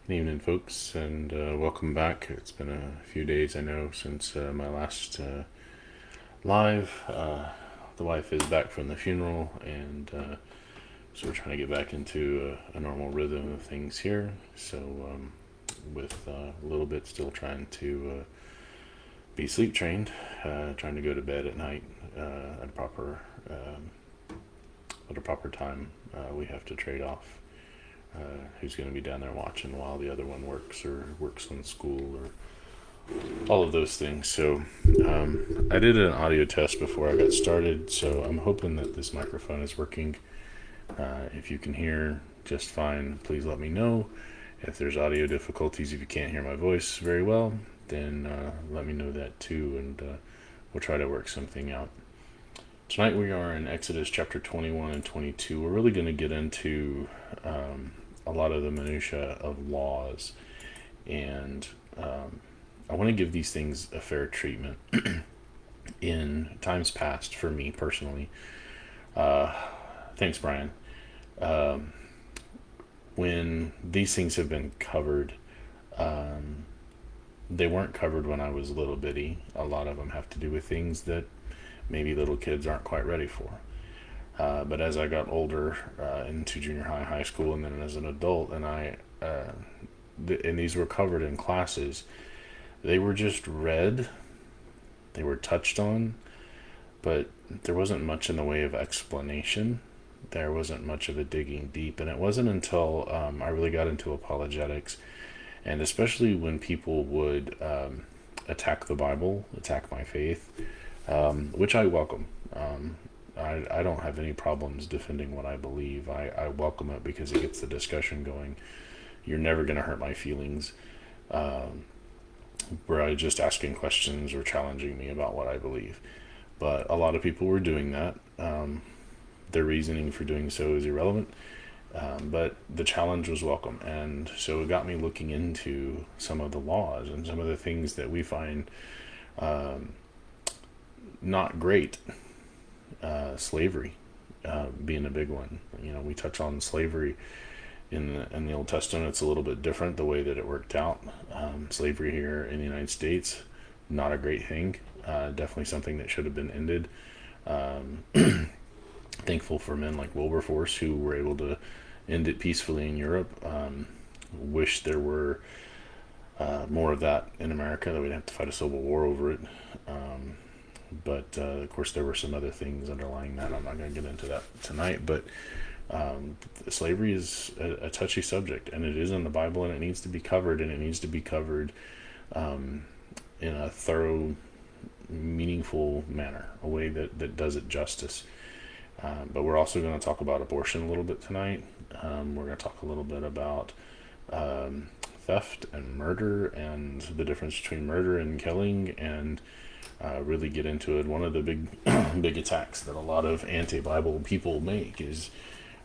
Good evening, folks, and welcome back. It's been a few days, I know, since my last live. The wife is back from the funeral, and so we're trying to get back into a normal rhythm of things here. So, with a little bit still trying to be sleep trained, trying to go to bed at night at a proper time. We have to trade off who's going to be down there watching while the other one works or works on school or all of those things. So I did an audio test before I got started, so I'm hoping that this microphone is working. If you can hear just fine, please let me know. If there's audio difficulties, if you can't hear my voice very well, then let me know that too, and we'll try to work something out. Tonight we are in Exodus chapter 21 and 22. We're really going to get into a lot of the minutia of laws, and I want to give these things a fair treatment. In times past, for me personally, thanks, Brian. When these things have been covered, they weren't covered when I was little bitty. A lot of them have to do with things that maybe little kids aren't quite ready for. But as I got older, into junior high, high school, and then as an adult, and these were covered in classes, they were just read, they were touched on, but there wasn't much in the way of explanation. There wasn't much of a digging deep, and it wasn't until I really got into apologetics, and especially when people would attack the Bible, attack my faith, which I welcome. I don't have any problems defending what I believe. I welcome it because it gets the discussion going. You're never going to hurt my feelings by just asking questions or challenging me about what I believe. But a lot of people were doing that. Their reasoning for doing so is irrelevant. But the challenge was welcome. And so it got me looking into some of the laws and some of the things that we find not great. Slavery being a big one. You know, we touch on slavery in the Old Testament. It's a little bit different the way that it worked out. Slavery here in the United States, not a great thing. Definitely something that should have been ended. Thankful for men like Wilberforce who were able to end it peacefully in Europe. Wish there were more of that in America, that we'd have to fight a civil war over it. But of course, there were some other things underlying that. I'm not going to get into that tonight. But slavery is a touchy subject, and it is in the Bible, and it needs to be covered, and it needs to be covered in a thorough, meaningful manner, a way that does it justice. But we're also going to talk about abortion a little bit tonight. We're going to talk a little bit about theft and murder, and the difference between murder and killing, and really get into it. One of the big attacks that a lot of anti-Bible people make is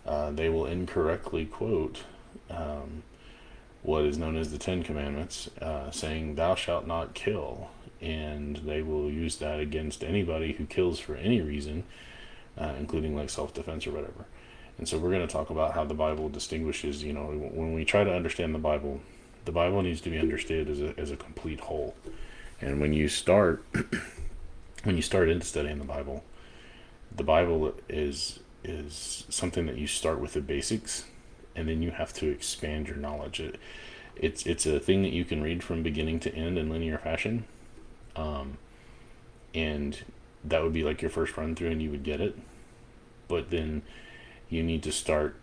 they will incorrectly quote what is known as the Ten Commandments, saying "Thou shalt not kill," and they will use that against anybody who kills for any reason, including like self-defense or whatever. And so we're going to talk about how the Bible distinguishes. You know, when we try to understand the Bible needs to be understood as a complete whole. And when you start into studying the Bible is something that you start with the basics, and then you have to expand your knowledge. It's a thing that you can read from beginning to end in linear fashion, and that would be like your first run through, and you would get it. But then you need to start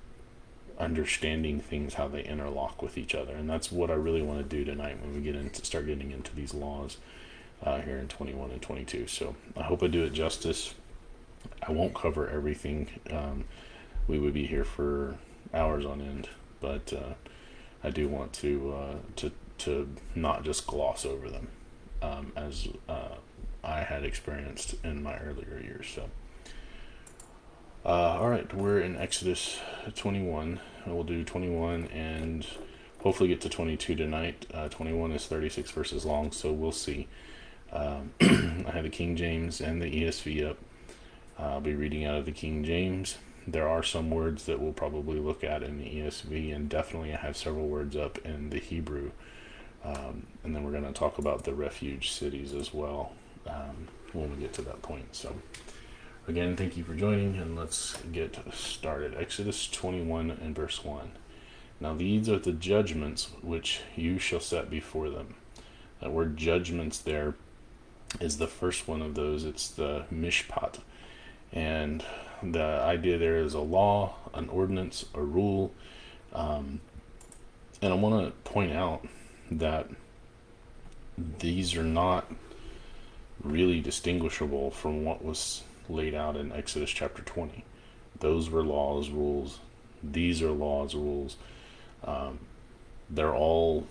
understanding things, how they interlock with each other, and that's what I really want to do tonight when we start getting into these laws here in 21 and 22. So I hope I do it justice. I won't cover everything. We would be here for hours on end, but I do want to not just gloss over them, as I had experienced in my earlier years. So all right, we're in Exodus 21. We'll do 21 and hopefully get to 22 tonight. 21 is 36 verses long, so we'll see. I have the King James and the ESV up. I'll be reading out of the King James. There are some words that we'll probably look at in the ESV, and definitely I have several words up in the Hebrew. And then we're going to talk about the refuge cities as well when we get to that point. So, again, thank you for joining, and let's get started. Exodus 21 and verse 1. Now these are the judgments which you shall set before them. That word judgments there is the first one of those. It's the mishpat. And the idea there is a law, an ordinance, a rule. And I want to point out that these are not really distinguishable from what was laid out in Exodus chapter 20. Those were laws, rules. These are laws, rules. They're all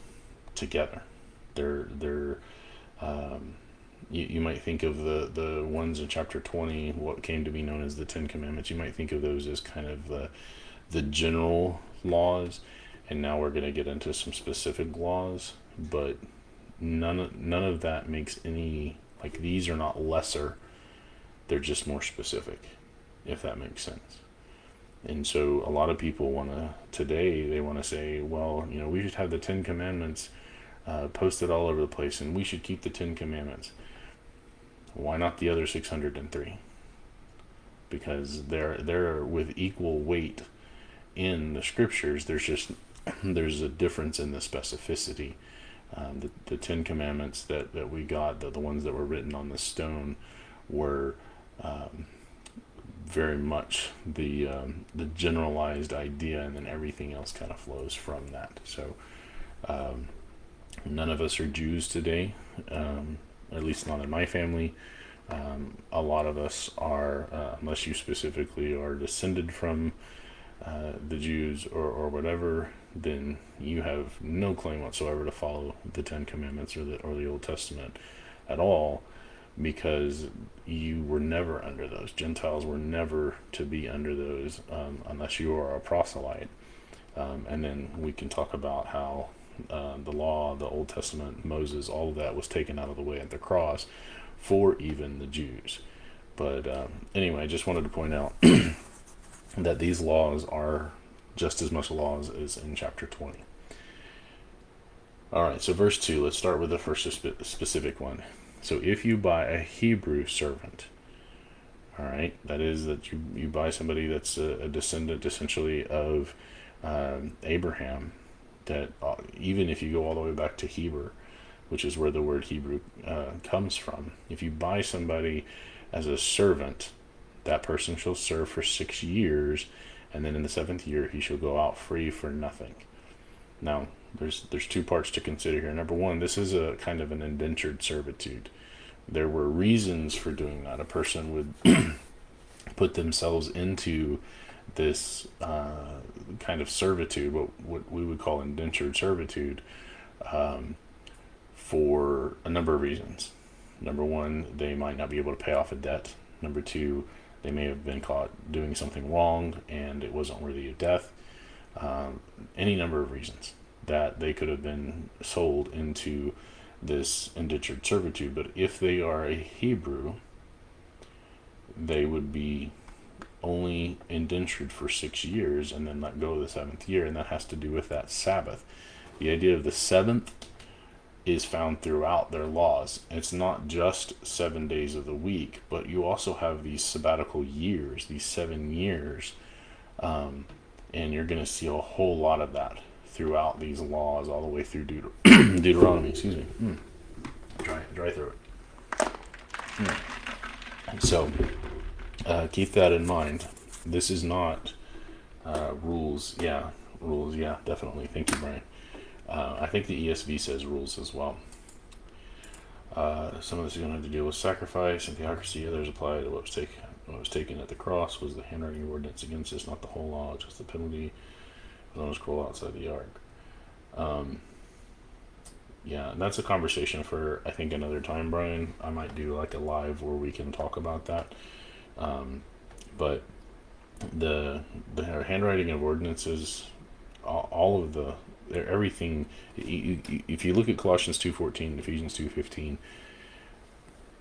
together. They're you might think of the ones in chapter 20, what came to be known as the Ten Commandments. You might think of those as kind of the general laws, and now we're going to get into some specific laws, but none of that makes any, like, these are not lesser, they're just more specific, if that makes sense. And so a lot of people today they want to say, well, we should have the Ten Commandments posted all over the place, and we should keep the Ten Commandments. Why not the other 603? Because they're with equal weight in the scriptures. There's a difference in the specificity. The Ten Commandments that we got, the ones that were written on the stone, were very much the generalized idea, and then everything else kind of flows from that. So none of us are Jews today, at least not in my family. A lot of us are, unless you specifically are descended from the Jews or whatever, then you have no claim whatsoever to follow the Ten Commandments or the Old Testament at all, because you were never under those. Gentiles were never to be under those unless you are a proselyte. And then we can talk about how the law, the Old Testament, Moses, all of that was taken out of the way at the cross for even the Jews. But anyway, I just wanted to point out that these laws are just as much laws as in chapter 20. All right, so verse 2, let's start with the first specific one. So if you buy a Hebrew servant, all right, that is that you buy somebody that's a descendant essentially of Abraham, that even if you go all the way back to Hebrew, which is where the word Hebrew comes from, if you buy somebody as a servant, that person shall serve for 6 years, and then in the 7th year he shall go out free for nothing. Now, there's two parts to consider here. Number one, this is a kind of an indentured servitude. There were reasons for doing that. A person would put themselves into this kind of servitude, what we would call indentured servitude, for a number of reasons. Number one, they might not be able to pay off a debt. Number two, they may have been caught doing something wrong and it wasn't worthy of death. Any number of reasons that they could have been sold into this indentured servitude. But if they are a Hebrew, they would be only indentured for 6 years and then let go of the 7th year, and that has to do with that Sabbath. The idea of the 7th is found throughout their laws. It's not just 7 days of the week, but you also have these sabbatical years, these 7 years, and you're going to see a whole lot of that throughout these laws, all the way through Deuteronomy. Excuse me. Dry throat. So keep that in mind. This is not rules. Yeah, rules. Yeah, definitely. Thank you, Brian. I think the ESV says rules as well. Some of this is going to have to deal with sacrifice and theocracy. Others apply to what was taken at the cross was the handwriting ordinance against us, not the whole law, just the penalty. Don't scroll outside the ark. Yeah, and that's a conversation for, I think, another time, Brian. I might do like a live where we can talk about that. But the handwriting of ordinances, all of everything. If you look at Colossians 2:14, Ephesians 2:15,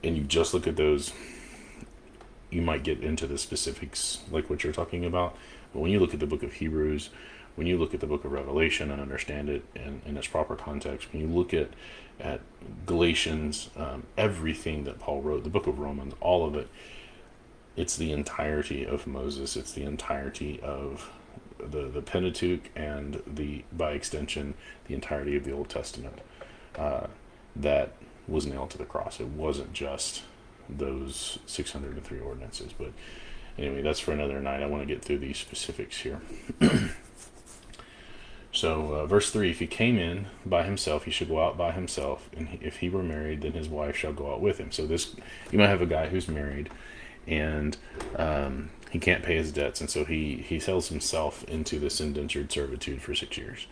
and you just look at those, you might get into the specifics like what you're talking about. But when you look at the book of Hebrews, when you look at the book of Revelation and understand it in its proper context, when you look at Galatians, everything that Paul wrote, the book of Romans, all of it, it's the entirety of Moses. It's the entirety of the Pentateuch, and by extension the entirety of the Old Testament that was nailed to the cross. It wasn't just those 603 ordinances. But anyway, that's for another night. I want to get through these specifics here. So verse 3, if he came in by himself, he should go out by himself, and if he were married, then his wife shall go out with him. So this, you might have a guy who's married, and he can't pay his debts, and so he sells himself into this indentured servitude for 6 years.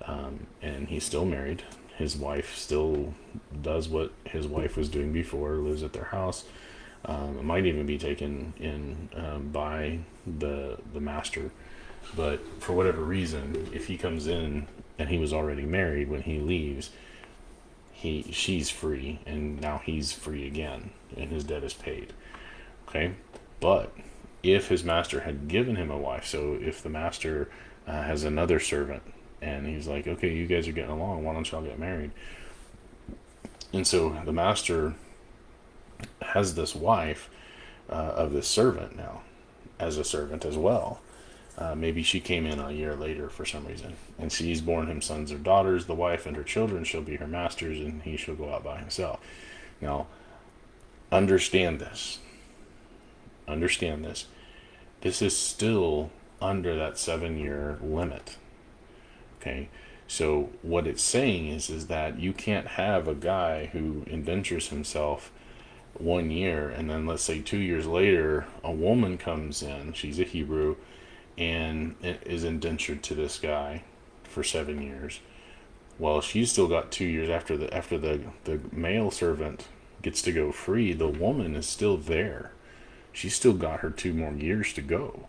And he's still married. His wife still does what his wife was doing before, lives at their house. It might even be taken in by the master. But for whatever reason, if he comes in and he was already married when he leaves, she's free, and now he's free again, and his debt is paid. Okay? But if his master had given him a wife, so if the master has another servant, and he's like, okay, you guys are getting along, why don't y'all get married? And so the master has this wife of this servant now, as a servant as well. Maybe she came in a year later for some reason, and she's borne him sons or daughters. The wife and her children shall be her masters, and he shall go out by himself. Now, understand this. Understand this. This is still under that 7-year limit. Okay? So what it's saying is that you can't have a guy who indentures himself 1 year, and then let's say 2 years later, a woman comes in, she's a Hebrew, and is indentured to this guy for 7 years. Well, she's still got 2 years after the male servant gets to go free. The woman is still there. She's still got her 2 more years to go.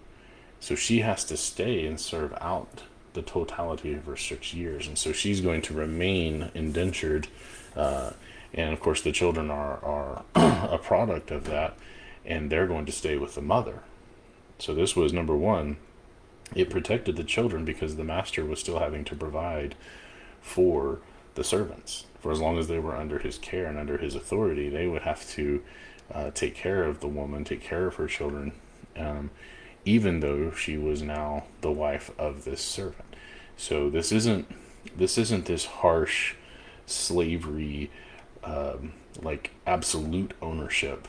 So she has to stay and serve out the totality of her 6 years. And so she's going to remain indentured. And of course, the children are a product of that, and they're going to stay with the mother. So this was number one. It protected the children because the master was still having to provide for the servants. For as long as they were under his care and under his authority, they would have to take care of the woman, take care of her children, even though she was now the wife of this servant. So this isn't this harsh slavery, like absolute ownership,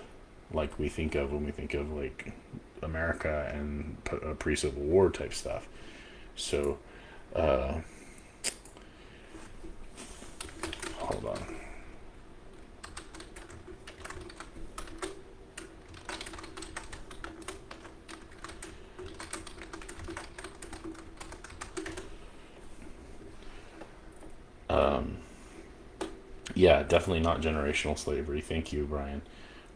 like we think of when we think of like America and pre-Civil War type stuff. So hold on. Yeah, definitely not generational slavery. Thank you, Brian.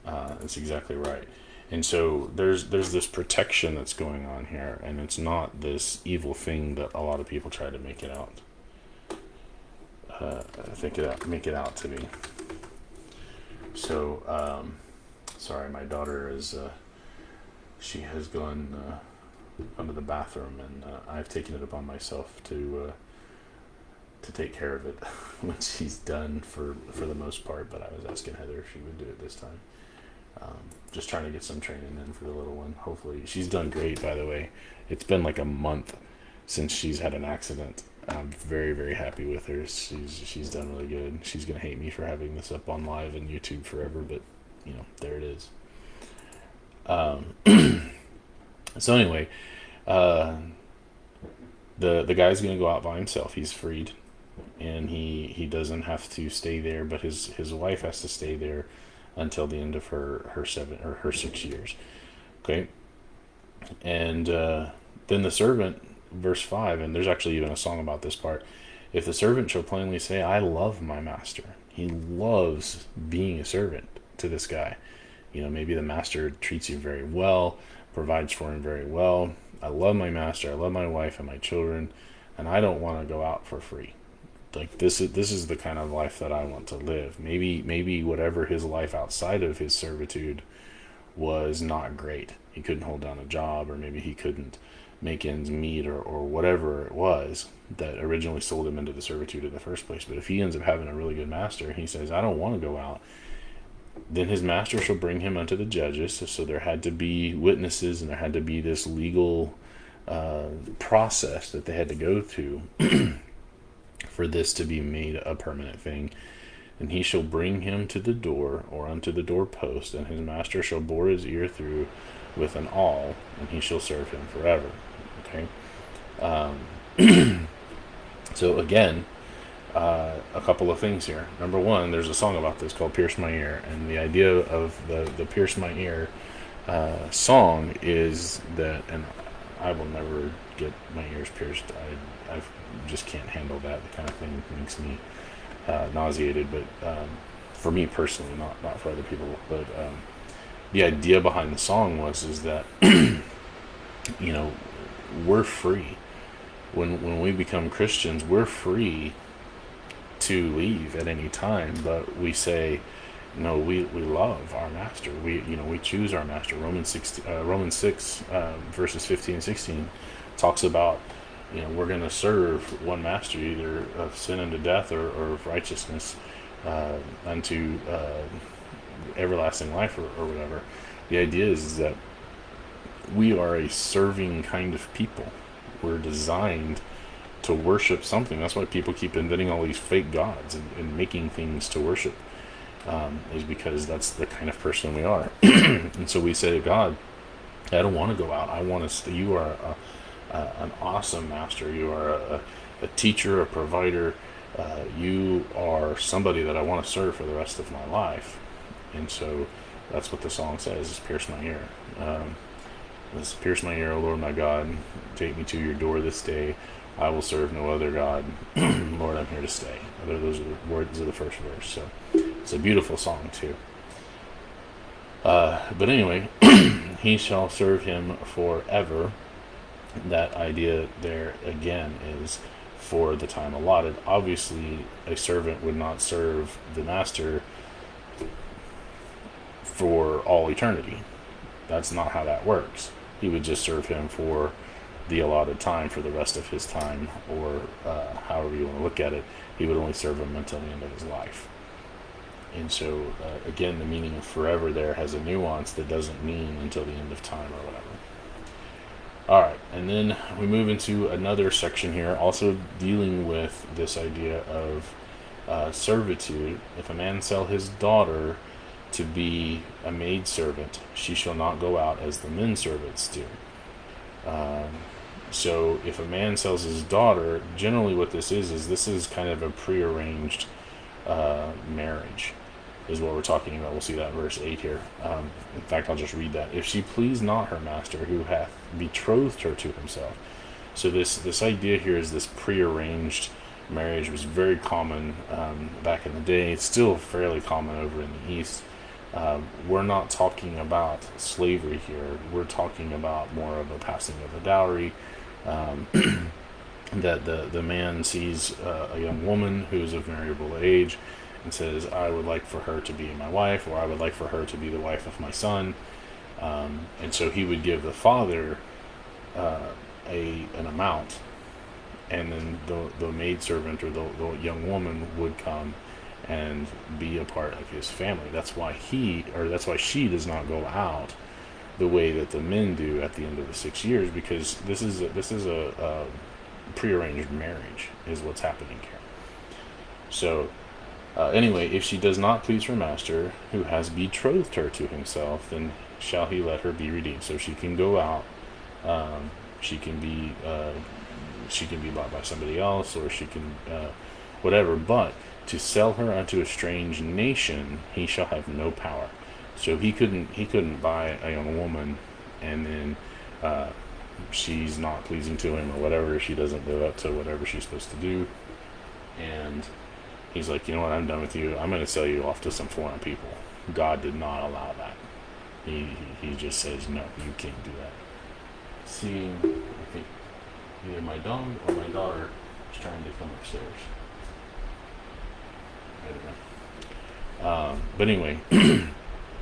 That's exactly right. And so there's this protection that's going on here, and it's not this evil thing that a lot of people try to make it out. Make it out to be. So, sorry, my daughter is. She has gone under the bathroom, and I've taken it upon myself to take care of it when she's done for the most part. But I was asking Heather if she would do it this time. Just trying to get some training in for the little one. Hopefully, she's done great, by the way. It's been like a month since she's had an accident. I'm very, very happy with her. She's done really good. She's gonna hate me for having this up on live and YouTube forever, but there it is. So anyway, the guy's gonna go out by himself. He's freed, and he doesn't have to stay there, but his wife has to stay there until the end of her 6 years. Okay, and then the servant, verse 5, and there's actually even a song about this part. If the servant shall plainly say, I love my master. He loves being a servant to this guy. Maybe the master treats you very well, provides for him very well. I love my master. I love my wife and my children, and I don't want to go out for free. Like this is the kind of life that I want to live. Maybe whatever his life outside of his servitude was not great. He couldn't hold down a job, or maybe he couldn't make ends meet, or whatever it was that originally sold him into the servitude in the first place. But if he ends up having a really good master, he says, I don't want to go out, then his master shall bring him unto the judges. So there had to be witnesses, and there had to be this legal process that they had to go through for this to be made a permanent thing. And he shall bring him to the door, or unto the doorpost, and his master shall bore his ear through with an awl, and he shall serve him forever. Okay. So again, a couple of things here. Number one, there's a song about this called "Pierce My Ear," and the idea of the "Pierce My Ear" song is that, and I will never get my ears pierced. I just can't handle that. The kind of thing makes me nauseated. But for me personally, not for other people. But the idea behind the song is that we're free. When we become Christians, we're free to leave at any time, but we say, no, we love our master. We choose our master. Romans 6 verses 15 and 16 talks about, we're going to serve one master, either of sin unto death, or of righteousness unto everlasting life, or whatever. The idea is that we are a serving kind of people. We're designed to worship something. That's why people keep inventing all these fake gods and making things to worship, is because that's the kind of person we are. And so we say to God, I don't want to go out. I want to you are an awesome master. You are a teacher, a provider. You are somebody that I want to serve for the rest of my life. And so that's what the song says, is pierce my ear. Let's pierce my ear, O Lord my God. Take me to your door this day. I will serve no other God. Lord, I'm here to stay. Those are the words of the first verse. So it's a beautiful song too. But anyway, he shall serve him forever. That idea there again is for the time allotted. Obviously, a servant would not serve the master for all eternity. That's not how that works. He would just serve him for the allotted time, for the rest of his time, or however you want to look at it. He would only serve him until the end of his life. And so, again, the meaning of forever there has a nuance that doesn't mean until the end of time or whatever. All right, and then we move into another section here, also dealing with this idea of servitude. If a man sell his daughter to be a maidservant, she shall not go out as the men servants do. So if a man sells his daughter, generally what this is kind of a prearranged marriage, is what we're talking about. We'll see that in verse 8 here. In fact, I'll just read that. If she please not her master, who hath betrothed her to himself. So this idea here is this prearranged marriage was very common back in the day. It's still fairly common over in the East. We're not talking about slavery here. We're talking about more of a passing of a dowry. That the man sees a young woman who's of marriageable age and says, I would like for her to be my wife, or I would like for her to be the wife of my son. And so he would give the father an amount, and then the maidservant or the young woman would come and be a part of his family. That's why she does not go out the way that the men do at the end of the 6 years, because this is a prearranged marriage is what's happening here. So anyway, if she does not please her master, who has betrothed her to himself, then shall he let her be redeemed. So she can go out, she can be bought by somebody else, or she can whatever, but to sell her unto a strange nation, he shall have no power. So he couldn't buy a young woman, and then she's not pleasing to him or whatever. She doesn't live up to whatever she's supposed to do, and he's like, you know what, I'm done with you. I'm going to sell you off to some foreign people. God did not allow that. He just says, no, you can't do that. See, I think either my dog or my daughter is trying to come upstairs. I don't know. But anyway,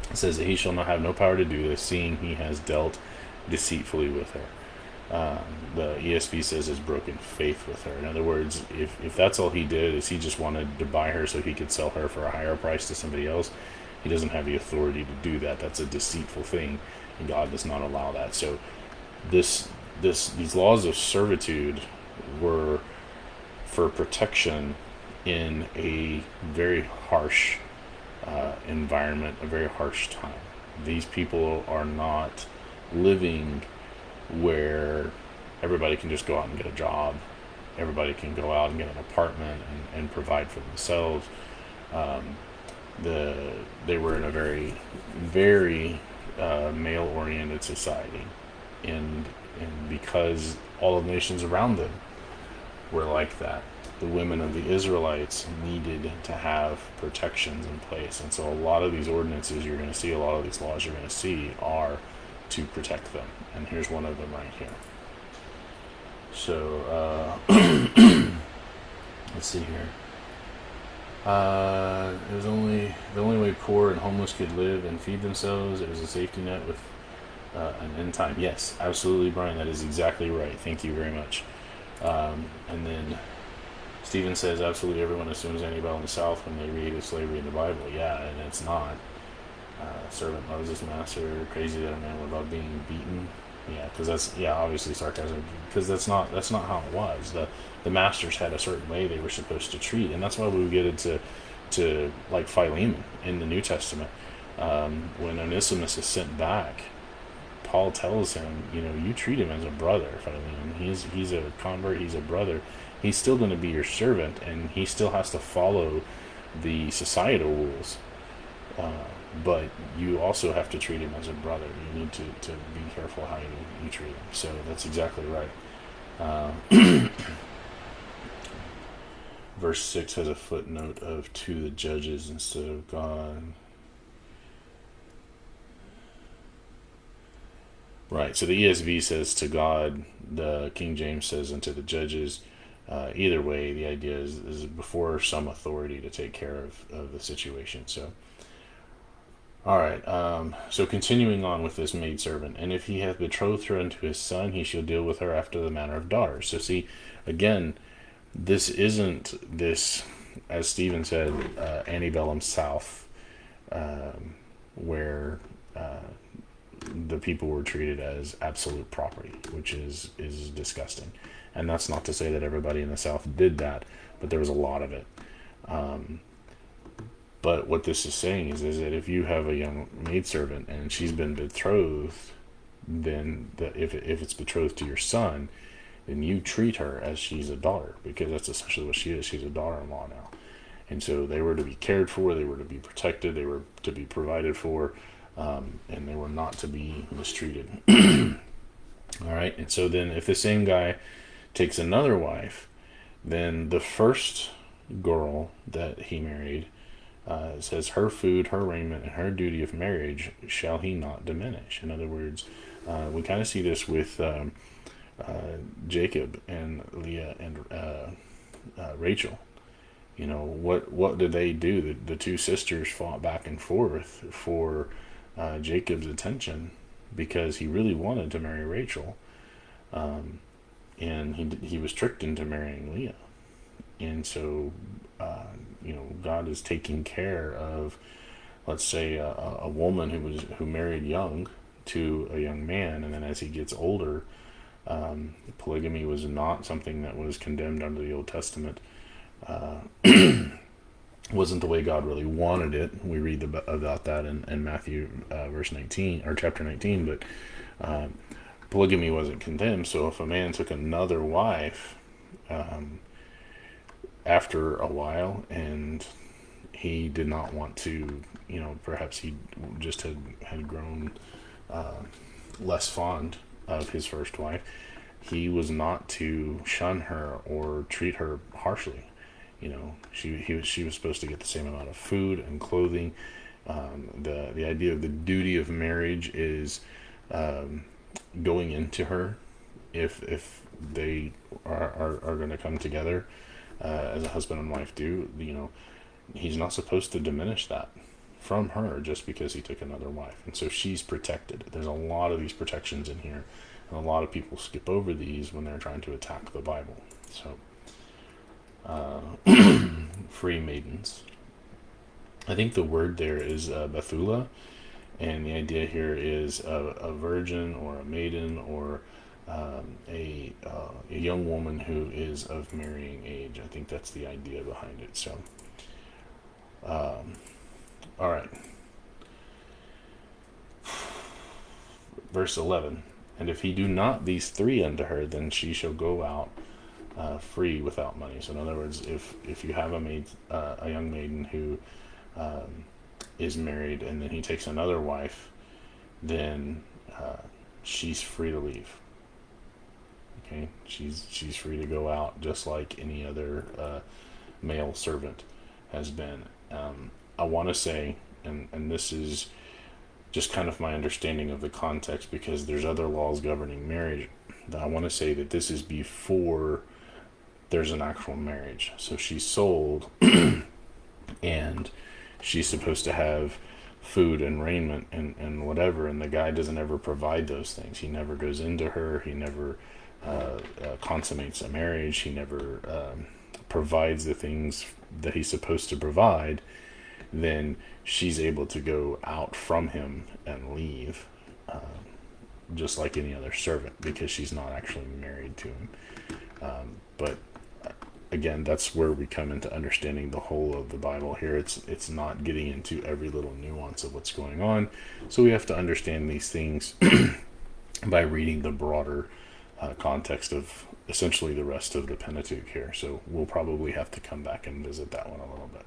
It says that he shall not have no power to do this, seeing he has dealt deceitfully with her. The ESV says has broken faith with her. In other words, if that's all he did is he just wanted to buy her so he could sell her for a higher price to somebody else, he doesn't have the authority to do that. That's a deceitful thing, and God does not allow that. So this these laws of servitude were for protection in a very harsh environment, a very harsh time. These people are not living where everybody can just go out and get a job. Everybody can go out and get an apartment and provide for themselves. The They were in a very male-oriented society, and because all of the nations around them were like that, the women of the Israelites needed to have protections in place. And so a lot of these ordinances you're going to see, a lot of these laws you're going to see are to protect them. And here's one of them right here. So, let's see here. It was only the only way poor and homeless could live and feed themselves. It was a safety net with an end time. Yes, absolutely, Brian. That is exactly right. Thank you very much. And then Stephen says absolutely everyone assumes Annabelle in the South when they read of slavery in the Bible. Yeah, and it's not. Servant loves his master. Crazy that a man would love being beaten. Yeah, because that's obviously sarcasm. Because that's not how it was. The masters had a certain way they were supposed to treat, and that's why we get into like Philemon in the New Testament. When Onesimus is sent back, Paul tells him, you treat him as a brother, Philemon. He's a convert. He's a brother. He's still going to be your servant, and he still has to follow the societal rules. But you also have to treat him as a brother. You need to be careful how you treat him. So that's exactly right. Verse 6 has a footnote of to the judges instead of God. Right, so the ESV says to God, the King James says unto the judges. Either way, the idea is before some authority to take care of the situation. So, all right. So continuing on with this maidservant, and if he hath betrothed her unto his son, he shall deal with her after the manner of daughters. So see, again, this isn't this, as Stephen said, antebellum South, where the people were treated as absolute property, which is disgusting. And that's not to say that everybody in the South did that, but there was a lot of it. But what this is saying is that if you have a young maidservant and she's been betrothed, then if it's betrothed to your son, then you treat her as she's a daughter, because that's essentially what she is. She's a daughter-in-law now. And so they were to be cared for, they were to be protected, they were to be provided for, and they were not to be mistreated. All right, and so then if the same guy takes another wife, then the first girl that he married, says her food, her raiment, and her duty of marriage shall he not diminish. In other words, we kind of see this with Jacob and Leah and Rachel. What did they do? The two sisters fought back and forth for Jacob's attention because he really wanted to marry Rachel, and he was tricked into marrying Leah. And so, God is taking care of, let's say, a woman who married young to a young man, and then as he gets older, polygamy was not something that was condemned under the Old Testament. Wasn't the way God really wanted it. We read about that in Matthew verse 19 or chapter 19, but polygamy wasn't condemned. So if a man took another wife, after a while, and he did not want to, perhaps he just had grown less fond of his first wife, he was not to shun her or treat her harshly. She was supposed to get the same amount of food and clothing. The idea of the duty of marriage is going into her if they are going to come together. As a husband and wife do, he's not supposed to diminish that from her just because he took another wife. And so she's protected. There's a lot of these protections in here. And a lot of people skip over these when they're trying to attack the Bible. So, free maidens. I think the word there is Bethula, and the idea here is a virgin or a maiden or a young woman who is of marrying age. I think that's the idea behind it. So, all right. Verse 11. And if he do not these three unto her, then she shall go out free without money. So in other words, if you have a young maiden who is married and then he takes another wife, then she's free to leave. Okay, she's free to go out just like any other male servant has been. I want to say, and this is just kind of my understanding of the context, because there's other laws governing marriage. I want to say that this is before there's an actual marriage. So she's sold and she's supposed to have food and raiment and whatever, and the guy doesn't ever provide those things. He never goes into her. He never consummates a marriage. He never provides the things that he's supposed to provide. Then she's able to go out from him and leave, just like any other servant, because she's not actually married to him. But again, that's where we come into understanding the whole of the Bible here. It's not getting into every little nuance of what's going on. So we have to understand these things by reading the broader context of essentially the rest of the Pentateuch here. So we'll probably have to come back and visit that one a little bit.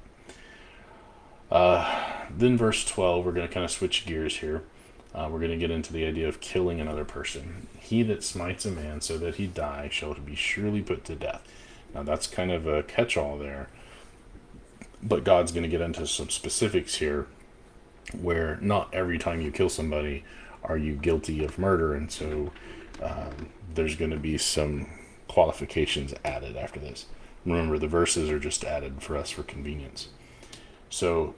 Then verse 12, we're going to kind of switch gears here. We're going to get into the idea of killing another person. He that smites a man so that he die shall be surely put to death. Now that's kind of a catch-all there, but God's going to get into some specifics here where not every time you kill somebody are you guilty of murder, and so there's going to be some qualifications added after this. Remember, the verses are just added for us for convenience. So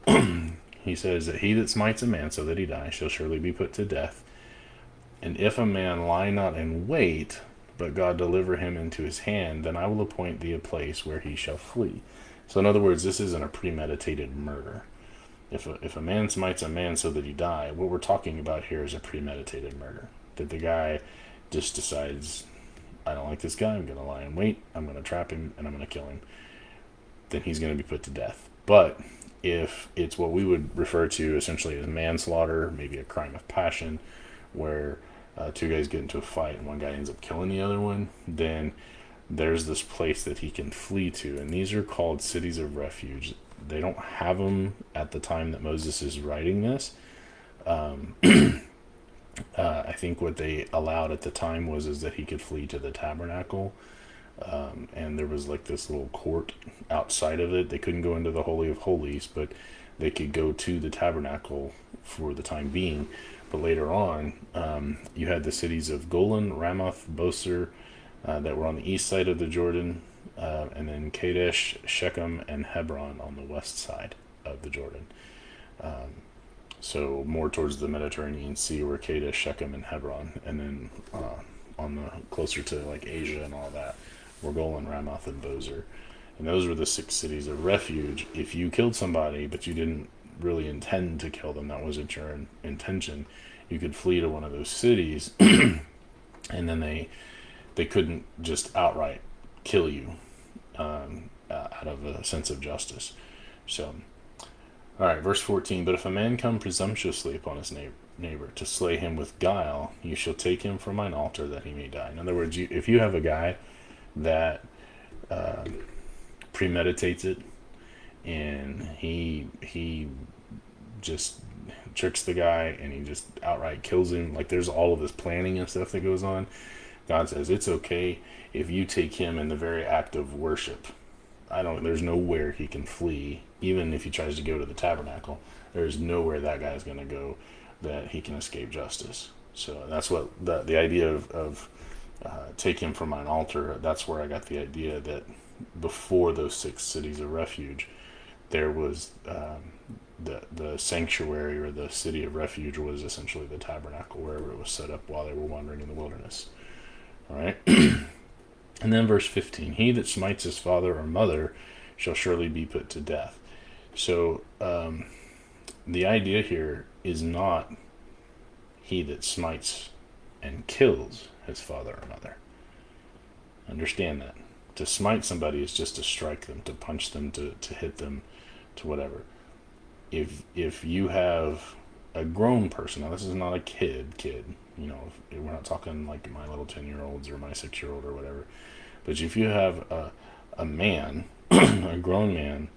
he says that he that smites a man so that he die shall surely be put to death. And if a man lie not in wait, but God deliver him into his hand, then I will appoint thee a place where he shall flee. So in other words, this isn't a premeditated murder. If a man smites a man so that he die, what we're talking about here is a premeditated murder. That the guy just decides, I don't like this guy, I'm going to lie in wait, I'm going to trap him, and I'm going to kill him. Then he's going to be put to death. But if it's what we would refer to essentially as manslaughter, maybe a crime of passion, where two guys get into a fight and one guy ends up killing the other one, then there's this place that he can flee to, and these are called cities of refuge. They don't have them at the time that Moses is writing this. I think what they allowed at the time is that he could flee to the tabernacle, and there was like this little court outside of it. They couldn't go into the Holy of Holies, but they could go to the tabernacle for the time being. But later on, you had the cities of Golan, Ramoth, Boser, that were on the east side of the Jordan, and then Kadesh, Shechem, and Hebron on the west side of the Jordan. So more towards the Mediterranean Sea were Kadesh, Shechem, and Hebron, and then on the closer to like Asia and all that were Golan, Ramoth, and Boser. And those were the 6 cities of refuge. If you killed somebody, but you didn't really intend to kill them, that wasn't your intention, you could flee to one of those cities, and then they couldn't just outright kill you out of a sense of justice. So, all right, verse 14, but if a man come presumptuously upon his neighbor to slay him with guile, you shall take him from mine altar that he may die. In other words, if you have a guy that premeditates it, and he just tricks the guy and he just outright kills him, like there's all of this planning and stuff that goes on, God says it's okay if you take him in the very act of worship. There's nowhere he can flee. Even if he tries to go to the tabernacle, there's nowhere that guy's going to go that he can escape justice. So that's what the idea of take him from mine altar, that's where I got the idea that before those 6 cities of refuge, there was the sanctuary, or the city of refuge, was essentially the tabernacle wherever it was set up while they were wandering in the wilderness. All right. And then verse 15, he that smites his father or mother shall surely be put to death. So the idea here is not he that smites and kills his father or mother. Understand that. To smite somebody is just to strike them, to punch them, to hit them, to whatever. If you have a grown person, now this is not a kid, you know, we're not talking like my little 10-year-olds or my 6-year-old or whatever, but if you have a man, a grown man,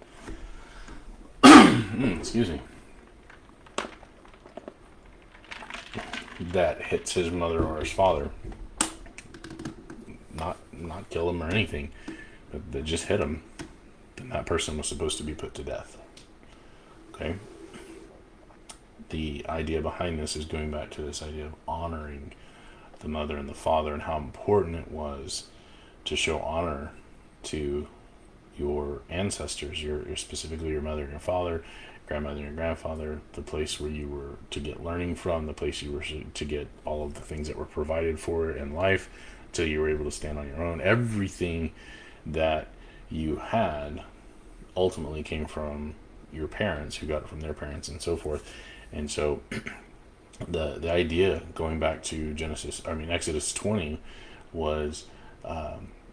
excuse me, that hits his mother or his father, not kill him or anything, but just hit him, then that person was supposed to be put to death. Okay? The idea behind this is going back to this idea of honoring the mother and the father, and how important it was to show honor to your ancestors, your specifically your mother and your father, grandmother and grandfather, the place where you were to get learning from, the place you were to get all of the things that were provided for in life till you were able to stand on your own. Everything that you had ultimately came from your parents, who got it from their parents, and so forth. And so the idea, going back to Exodus 20, was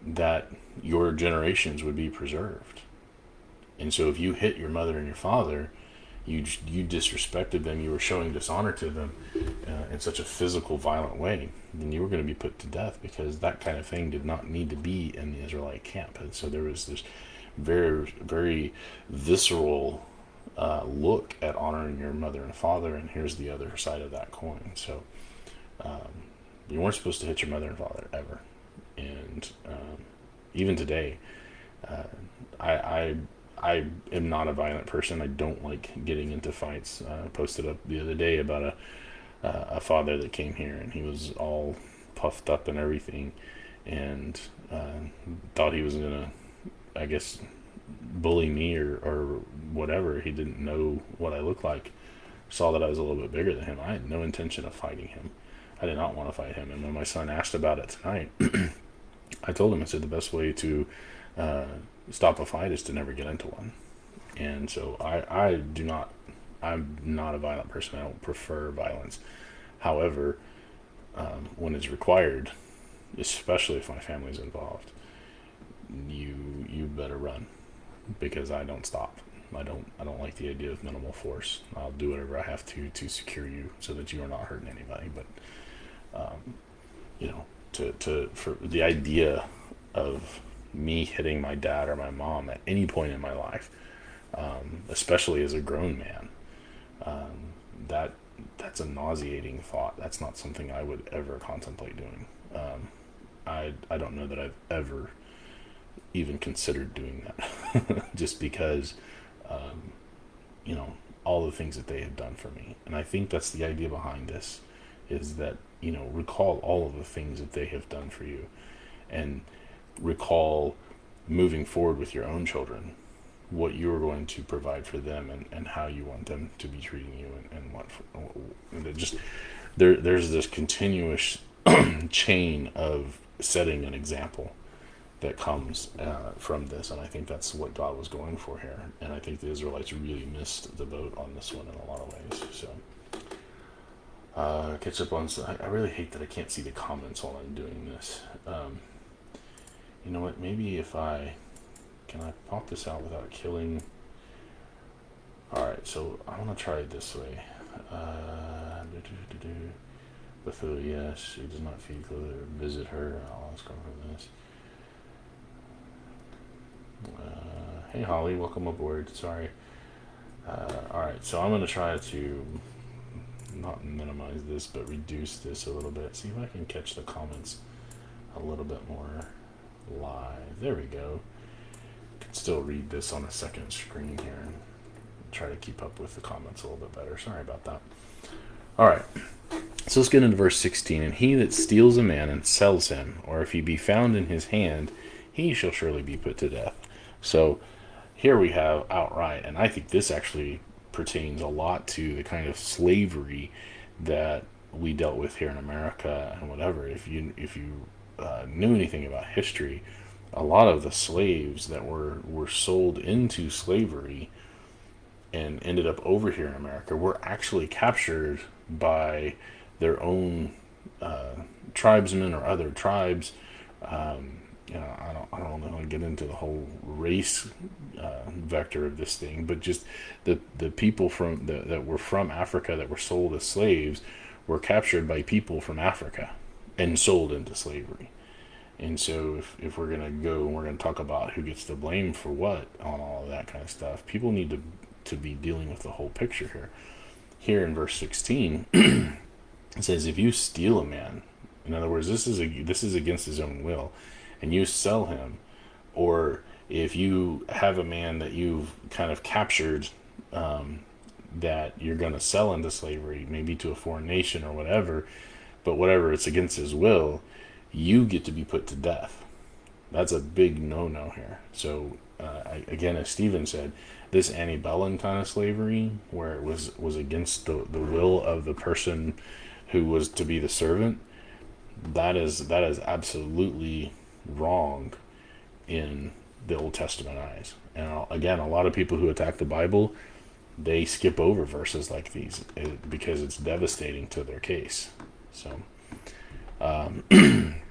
that your generations would be preserved. And so if you hit your mother and your father, you disrespected them, you were showing dishonor to them in such a physical, violent way, then you were going to be put to death, because that kind of thing did not need to be in the Israelite camp. And so there was this very, very visceral look at honoring your mother and father, and here's the other side of that coin. So you weren't supposed to hit your mother and father ever. And even today, I am not a violent person. I don't like getting into fights. I posted up the other day about a father that came here, and he was all puffed up and everything, and thought he was gonna, I guess, bully me or whatever. He didn't know what I looked like. Saw that I was a little bit bigger than him. I had no intention of fighting him. I did not want to fight him. And when my son asked about it tonight, I told him, I said, the best way to stop a fight is to never get into one. And so I'm not a violent person. I don't prefer violence. However, when it's required, especially if my family's involved, you better run, because I don't stop. I don't like the idea of minimal force. I'll do whatever I have to secure you so that you are not hurting anybody. But for the idea of me hitting my dad or my mom at any point in my life, especially as a grown man, that's a nauseating thought. That's not something I would ever contemplate doing. I don't know that I've ever even considered doing that, just because, all the things that they have done for me. And I think that's the idea behind this, is that, recall all of the things that they have done for you, and recall moving forward with your own children, what you're going to provide for them, and how you want them to be treating you, there's this continuous chain of setting an example that comes from this, and I think that's what God was going for here. And I think the Israelites really missed the boat on this one in a lot of ways. So catch up on. I really hate that I can't see the comments while I'm doing this. You know what? Maybe if can I pop this out without killing? All right, so I want to try it this way. Bethuel, yes, she does not feed, clothe, or visit her. I'll ask her for this. Hey Holly, welcome aboard. Sorry. Alright, so I'm going to try to not minimize this, but reduce this a little bit. See if I can catch the comments a little bit more live. There we go. I can still read this on a second screen here and try to keep up with the comments a little bit better. Sorry about that. Alright, so let's get into verse 16. And he that steals a man and sells him, or if he be found in his hand, he shall surely be put to death. So Here we have outright, and I think this actually pertains a lot to the kind of slavery that we dealt with here in America and whatever. If you knew anything about history, a lot of the slaves that were sold into slavery and ended up over here in America were actually captured by their own tribesmen or other tribes. I don't want to get into the whole race vector of this thing, but just the people that were from Africa that were sold as slaves were captured by people from Africa and sold into slavery. And so if we're gonna go and we're gonna talk about who gets the blame for what on all of that kind of stuff, people need to be dealing with the whole picture here. Here in verse 16, it says, "If you steal a man, in other words, this is against his own will, and you sell him, or if you have a man that you've kind of captured, that you're going to sell into slavery, maybe to a foreign nation or whatever, but whatever, it's against his will, you get to be put to death." That's a big no-no here. So again, as Stephen said, this antebellum kind of slavery, where it was against the will of the person who was to be the servant, that is absolutely wrong in the Old Testament eyes. And again, a lot of people who attack the Bible, they skip over verses like these because it's devastating to their case. So, and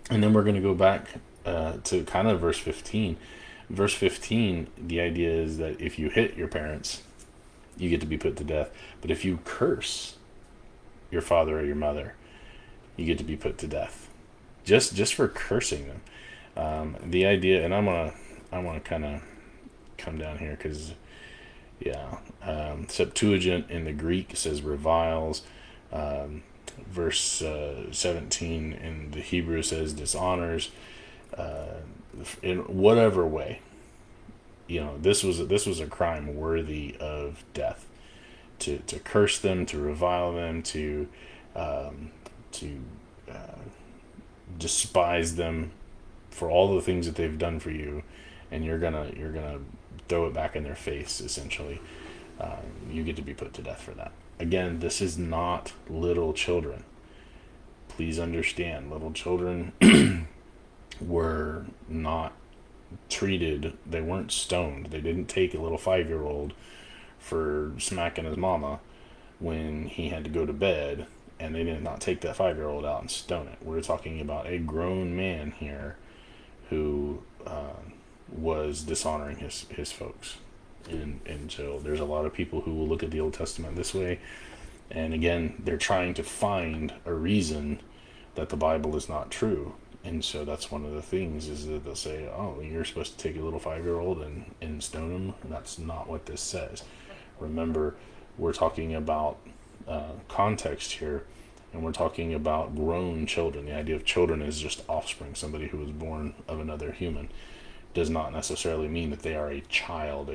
then we're going to go back to kind of verse 15. Verse 15, the idea is that if you hit your parents, you get to be put to death. But if you curse your father or your mother, you get to be put to death, just for cursing them. The idea, and I want to kind of come down here because, yeah, Septuagint in the Greek says reviles. Verse 17 in the Hebrew says dishonors. In whatever way, this was a crime worthy of death. To curse them, to revile them, to despise them for all the things that they've done for you, and you're gonna throw it back in their face. Essentially, you get to be put to death for that. Again, this is not little children. Please understand, little children were not treated. They weren't stoned. They didn't take a little 5-year-old for smacking his mama when he had to go to bed, and they did not take that 5-year-old out and stone it. We're talking about a grown man here who was dishonoring his folks. And so there's a lot of people who will look at the Old Testament this way, and again, they're trying to find a reason that the Bible is not true. And so that's one of the things, is that they'll say, oh, you're supposed to take a little 5-year-old and stone him. That's not what this says. Remember, we're talking about context here, and we're talking about grown children. The idea of children is just offspring, somebody who was born of another human. Does not necessarily mean that they are a child,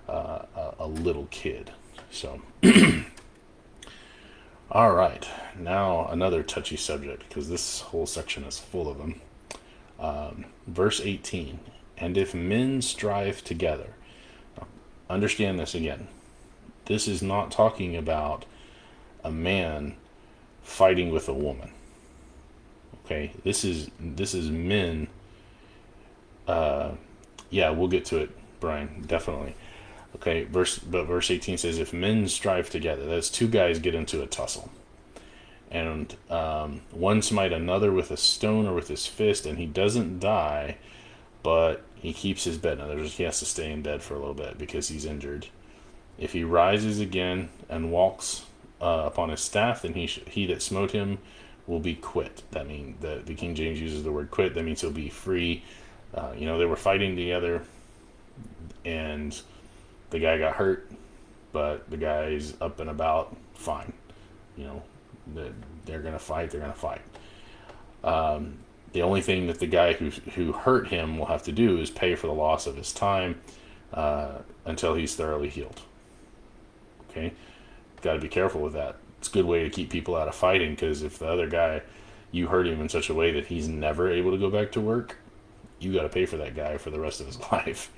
a little kid. So, all right, now another touchy subject, because this whole section is full of them. Verse 18, "And if men strive together," now, understand this again. This is not talking about a man fighting with a woman. Okay, this is men. Yeah, we'll get to it, Brian, definitely. Okay, verse 18 says, "If men strive together," that's two guys get into a tussle, and one smite another with a stone or with his fist, and he doesn't die, but he keeps his bed. In other words, he has to stay in bed for a little bit because he's injured. If he rises again and walks upon his staff, then he that smote him will be quit. That means the King James uses the word quit. That means he'll be free. They were fighting together, and the guy got hurt, but the guy's up and about fine. They're gonna fight. They're gonna fight. The only thing that the guy who hurt him will have to do is pay for the loss of his time until he's thoroughly healed. Okay, got to be careful with that. It's a good way to keep people out of fighting, because if the other guy, you hurt him in such a way that he's never able to go back to work, you got to pay for that guy for the rest of his life.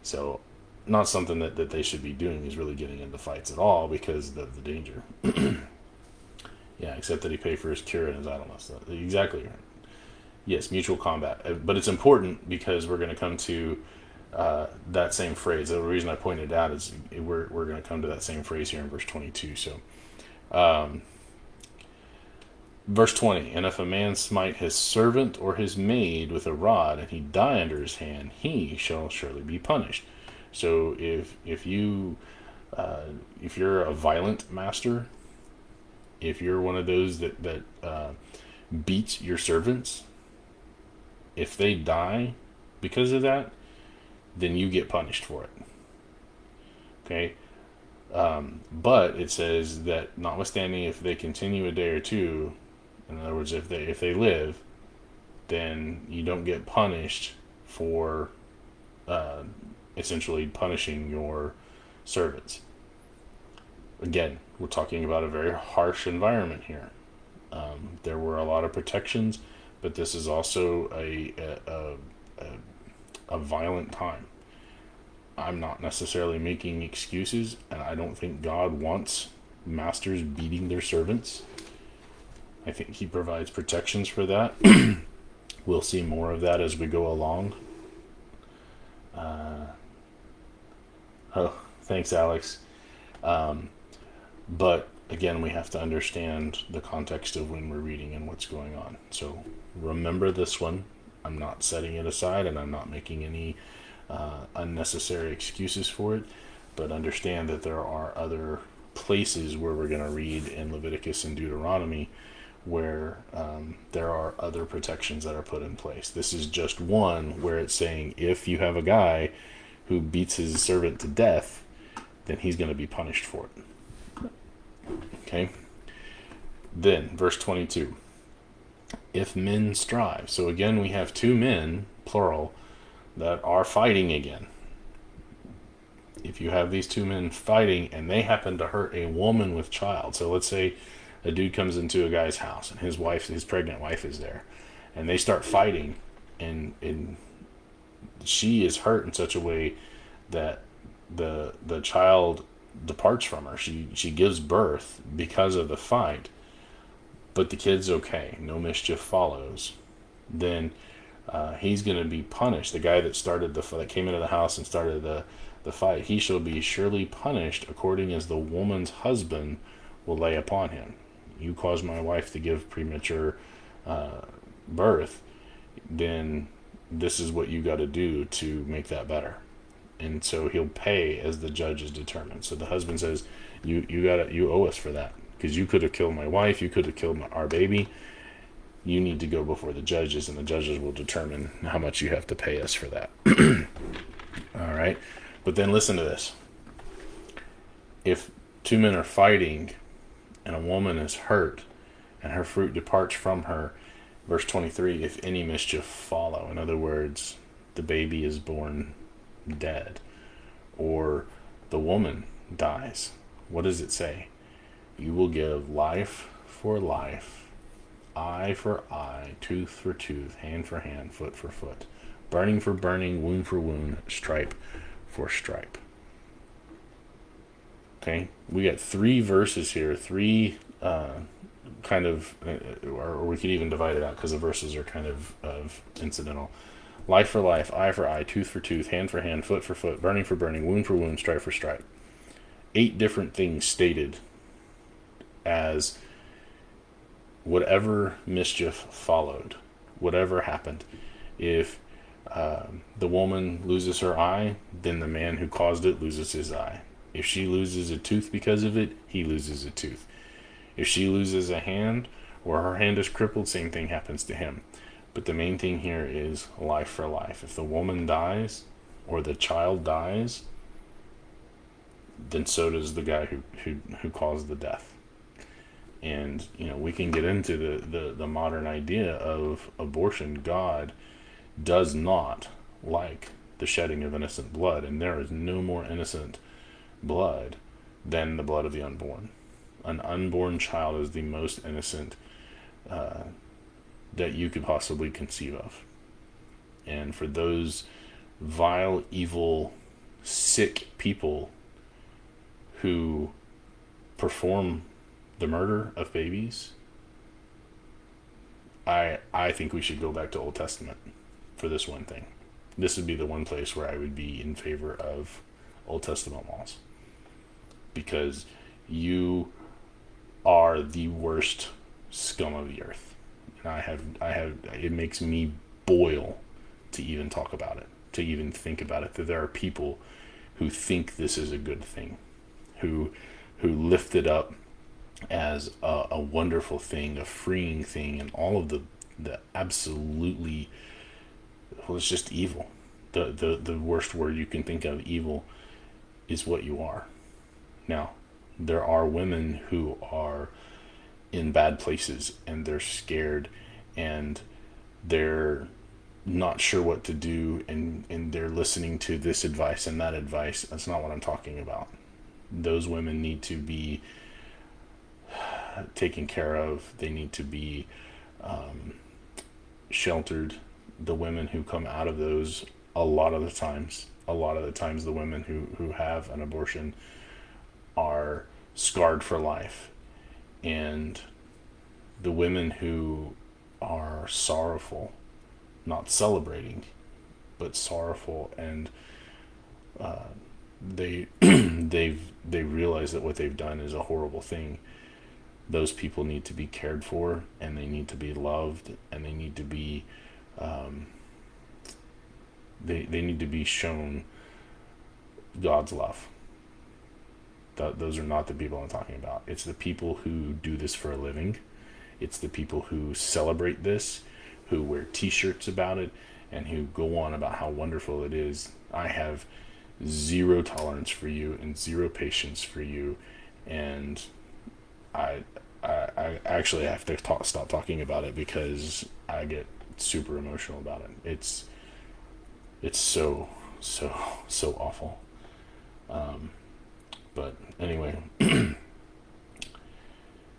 So not something that they should be doing is really getting into fights at all because of the danger. Yeah, except that he paid for his cure and his idleness. Exactly right. Yes, mutual combat. But it's important because we're going to come to that same phrase. The reason I pointed it out is we're going to come to that same phrase here in verse 22. So, verse 20, and if a man smite his servant or his maid with a rod, and he die under his hand, he shall surely be punished. So if you if you're a violent master, if you're one of those that beats your servants, if they die because of that, then you get punished for it. Okay, but it says that notwithstanding, if they continue a day or two, in other words, if they live, then you don't get punished for essentially punishing your servants. Again, we're talking about a very harsh environment here. There were a lot of protections, but this is also a violent time. I'm not necessarily making excuses, and I don't think God wants masters beating their servants. I think he provides protections for that. We'll see more of that as we go along. Oh, thanks, Alex. But again, we have to understand the context of when we're reading and what's going on. So remember this one. I'm not setting it aside, and I'm not making any unnecessary excuses for it, but understand that there are other places where we're going to read in Leviticus and Deuteronomy where there are other protections that are put in place. This is just one where it's saying if you have a guy who beats his servant to death, then he's going to be punished for it. Okay? Then, verse 22. If men strive. So again, we have two men, plural, that are fighting again. If you have these two men fighting and they happen to hurt a woman with child, so let's say a dude comes into a guy's house and his pregnant wife is there, and they start fighting, and she is hurt in such a way that the child departs from her. She gives birth because of the fight, but the kid's okay, no mischief follows. Then he's going to be punished. The guy that came into the house and started the fight, he shall be surely punished according as the woman's husband will lay upon him. You caused my wife to give premature birth, then this is what you got to do to make that better. And so he'll pay as the judge is determined. So the husband says, you owe us for that, because you could have killed my wife, you could have killed our baby. You need to go before the judges, and the judges will determine how much you have to pay us for that. All right, but then listen to this. If two men are fighting and a woman is hurt and her fruit departs from her, verse 23, if any mischief follow, in other words, the baby is born dead or the woman dies, what does it say? You will give life for life, eye for eye, tooth for tooth, hand for hand, foot for foot, burning for burning, wound for wound, stripe for stripe. Okay, we got three verses here, three kind of, or we could even divide it out because the verses are kind of incidental. Life for life, eye for eye, tooth for tooth, hand for hand, foot for foot, burning for burning, wound for wound, stripe for stripe. 8 different things stated as whatever mischief followed, whatever happened. If the woman loses her eye, then the man who caused it loses his eye. If she loses a tooth because of it, he loses a tooth. If she loses a hand or her hand is crippled, same thing happens to him. But the main thing here is life for life. If the woman dies or the child dies, then so does the guy who caused the death. And we can get into the modern idea of abortion. God does not like the shedding of innocent blood, and there is no more innocent blood than the blood of the unborn. An unborn child is the most innocent that you could possibly conceive of. And for those vile, evil sick people who perform the murder of babies, I think we should go back to Old Testament for this one thing. This would be the one place where I would be in favor of Old Testament laws, because you are the worst scum of the earth. And it makes me boil to even talk about it, to even think about it, that there are people who think this is a good thing, who lift it up as a wonderful thing, a freeing thing, and all of the absolutely, well, it's just evil. The worst word you can think of, evil, is what you are. Now, there are women who are in bad places and they're scared and they're not sure what to do, and they're listening to this advice and that advice. That's not what I'm talking about. Those women need to be taken care of. They need to be sheltered. The women who come out of those, a lot of the times, the women who have an abortion are scarred for life. And the women who are sorrowful, not celebrating, but sorrowful, and they they realize that what they've done is a horrible thing. Those people need to be cared for, and they need to be loved, and they need to be they need to be shown God's love. Those are not the people I'm talking about. It's the people who do this for a living. It's the people who celebrate this, who wear t-shirts about it, and who go on about how wonderful it is. I have zero tolerance for you and zero patience for you, and I actually have to stop talking about it because I get super emotional about it. It's so awful. But anyway,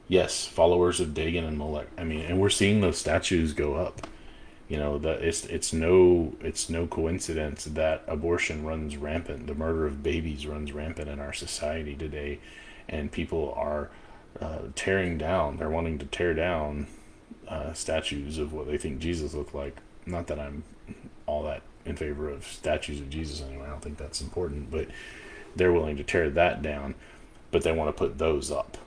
yes, followers of Dagon and Molech. I mean, and we're seeing those statues go up. You know, that it's no coincidence that abortion runs rampant, the murder of babies runs rampant in our society today, and people are tearing down. They're wanting to tear down statues of what they think Jesus looked like. Not that I'm all that in favor of statues of Jesus anyway. I don't think that's important, but they're willing to tear that down, but they want to put those up.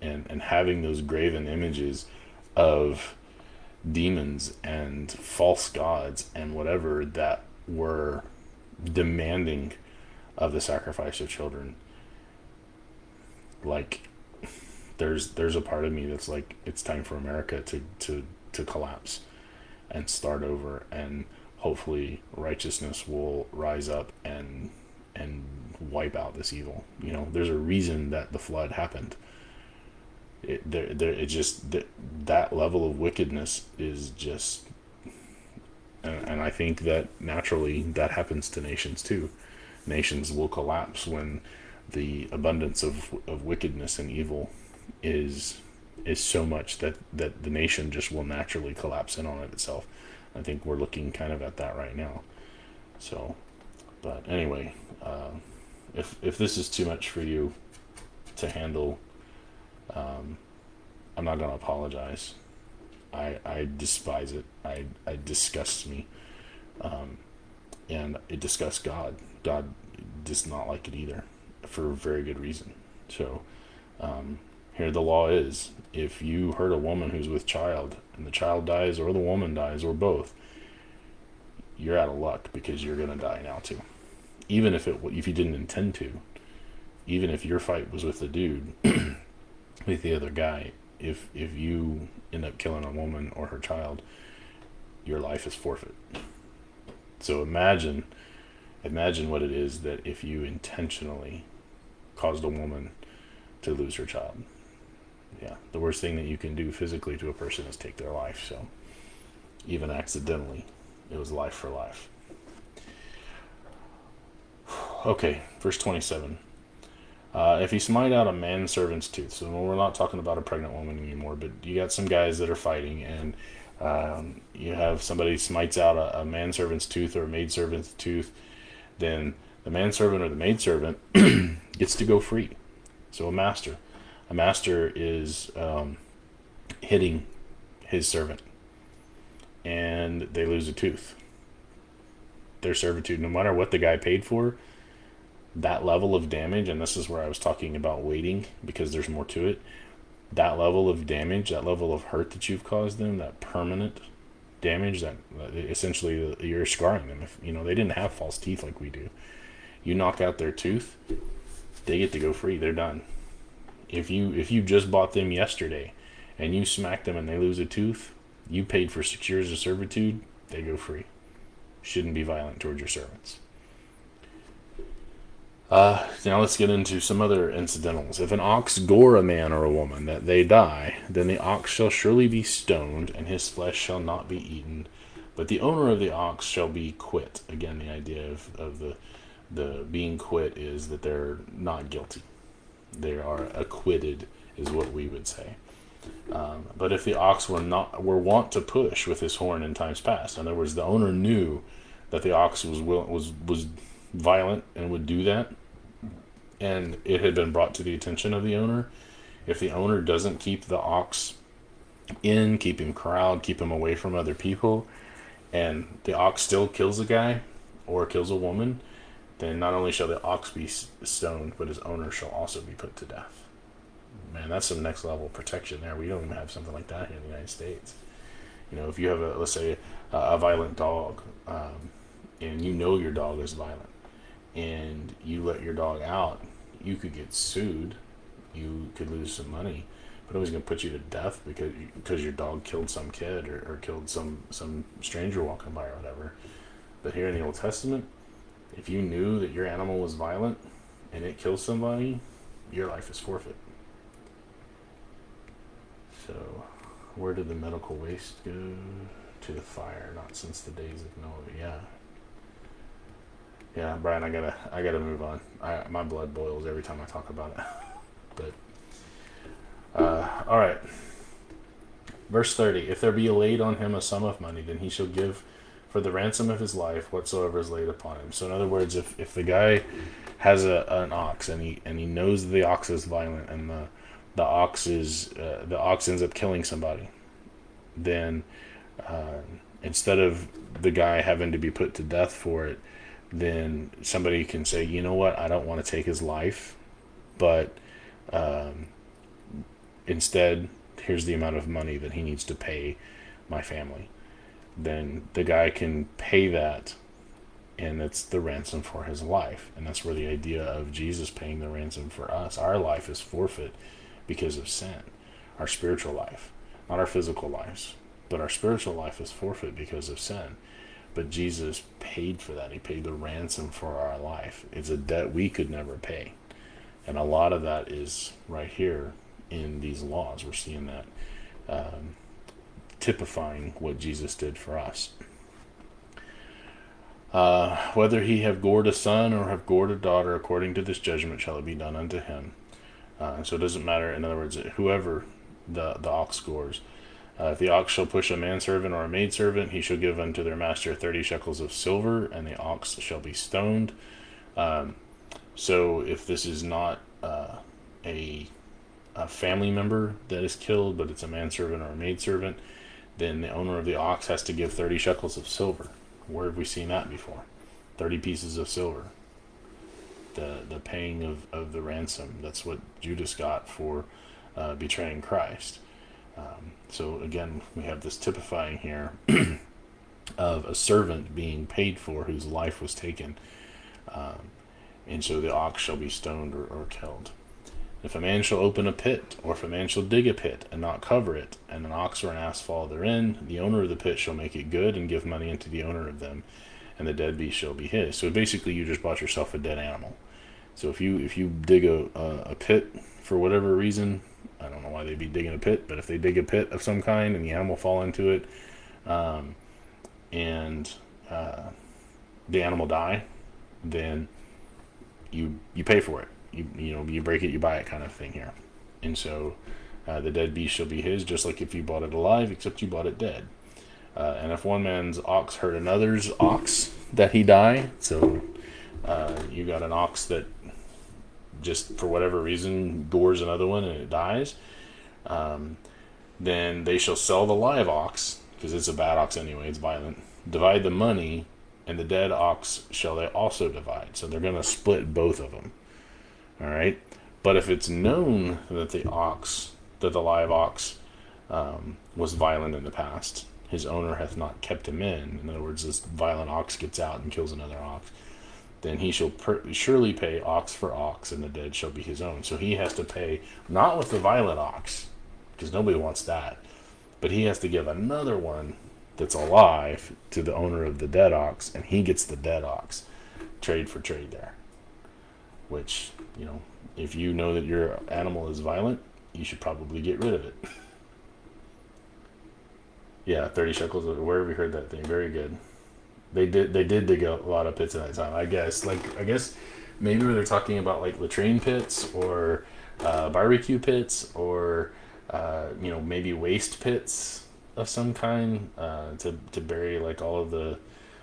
And having those graven images of demons and false gods and whatever that were demanding of the sacrifice of children, like there's a part of me that's like, it's time for America to collapse and start over, and hopefully righteousness will rise up and wipe out this evil. You know, there's a reason that the flood happened. That level of wickedness is just, and I think that naturally that happens to nations too. Nations will collapse when the abundance of wickedness and evil is so much that the nation just will naturally collapse in on it itself. I think we're looking kind of at that right now. So, but anyway, if this is too much for you to handle, I'm not going to apologize. I despise it. It disgusts me. And it disgusts God. God does not like it either, for a very good reason. So, here the law is, if you hurt a woman who's with child, and the child dies, or the woman dies, or both, you're out of luck, because you're going to die now too. Even if you didn't intend to, even if your fight was with the dude, with the other guy, if you end up killing a woman or her child, your life is forfeit. So imagine what it is that if you intentionally caused a woman to lose her child. Yeah, the worst thing that you can do physically to a person is take their life. So even accidentally, it was life for life. Okay, verse 27. If you smite out a manservant's tooth, so we're not talking about a pregnant woman anymore, but you got some guys that are fighting, and you have somebody smites out a manservant's tooth or a maidservant's tooth, then The manservant or the maidservant gets to go free. So a master is hitting his servant, and they lose a tooth. Their servitude, no matter what the guy paid for, that level of damage, and this is where I was talking about waiting, because there's more to it. That level of damage, that level of hurt that you've caused them, that permanent damage, that essentially you're scarring them. If they didn't have false teeth like we do, you knock out their tooth, they get to go free. They're done. If you just bought them yesterday, and you smack them and they lose a tooth, you paid for 6 years of servitude. They go free. Shouldn't be violent towards your servants. Now let's get into some other incidentals. If an ox gore a man or a woman that they die, then the ox shall surely be stoned, and his flesh shall not be eaten. But the owner of the ox shall be quit. Again, the idea of the being quit is that they're not guilty. They are acquitted, is what we would say. But if the ox were wont to push with his horn in times past, in other words, the owner knew that the ox was violent and would do that, and it had been brought to the attention of the owner. If the owner doesn't keep the ox in, keep him corralled, keep him away from other people, and the ox still kills a guy or kills a woman, then not only shall the ox be stoned, but his owner shall also be put to death. Man, that's some next level protection there. We don't even have something like that here in the United States. If you have let's say a violent dog, and your dog is violent, and you let your dog out, you could get sued, you could lose some money, but it was going to put you to death because your dog killed some kid or killed some stranger walking by or whatever. But here in the Old Testament, if you knew that your animal was violent and it kills somebody, your life is forfeit. So, where did the medical waste go? To the fire, not since the days of Noah. Yeah, Brian, I gotta move on. My blood boils every time I talk about it. But all right. Verse 30: If there be laid on him a sum of money, then he shall give for the ransom of his life whatsoever is laid upon him. So in other words, if the guy has an ox and he knows the ox is violent, and the ox ends up killing somebody, then instead of the guy having to be put to death for it, then somebody can say, you know what, I don't want to take his life, but instead, here's the amount of money that he needs to pay my family. Then the guy can pay that, and it's the ransom for his life. And that's where the idea of Jesus paying the ransom for us. Our life is forfeit because of sin. Our spiritual life, not our physical lives, but our spiritual life is forfeit because of sin. But Jesus paid for that. He paid the ransom for our life. It's a debt we could never pay. And a lot of that is right here in these laws. We're seeing that typifying what Jesus did for us. Whether he have gored a son or have gored a daughter, according to this judgment shall it be done unto him. So it doesn't matter. In other words, whoever the ox gores. If the ox shall push a manservant or a maidservant, he shall give unto their master 30 shekels of silver, and the ox shall be stoned. So if this is not a family member that is killed, but it's a manservant or a maidservant, then the owner of the ox has to give 30 shekels of silver. Where have we seen that before? 30 pieces of silver. The paying of the ransom. That's what Judas got for betraying Christ. So again, we have this typifying here of a servant being paid for whose life was taken. And so the ox shall be stoned or killed. If a man shall open a pit, or if a man shall dig a pit, and not cover it, and an ox or an ass fall therein, the owner of the pit shall make it good, and give money unto the owner of them, and the dead beast shall be his. So basically you just bought yourself a dead animal. So if you dig a pit for whatever reason, I don't know why they'd be digging a pit, but if they dig a pit of some kind and the animal fall into it, and the animal die, then you pay for it. You break it, you buy it, kind of thing here. And so the dead beast shall be his, just like if you bought it alive, except you bought it dead. And if one man's ox hurt another's ox, that he die. So You got an ox that just for whatever reason gores another one and it dies, then they shall sell the live ox, because it's a bad ox anyway, it's violent, divide the money, and the dead ox shall they also divide. So they're going to split both of them. All right. But if it's known that the live ox was violent in the past, his owner hath not kept him in other words, this violent ox gets out and kills another ox, then he shall surely pay ox for ox, and the dead shall be his own. So he has to pay, not with the violent ox, because nobody wants that, but he has to give another one that's alive to the owner of the dead ox, and he gets the dead ox. Trade for trade there. Which, if you know that your animal is violent, you should probably get rid of it. Yeah, 30 shekels. Where have we heard that thing? Very good. They did dig a lot of pits at that time. I guess maybe they're talking about like latrine pits or barbecue pits or maybe waste pits of some kind to bury like all of the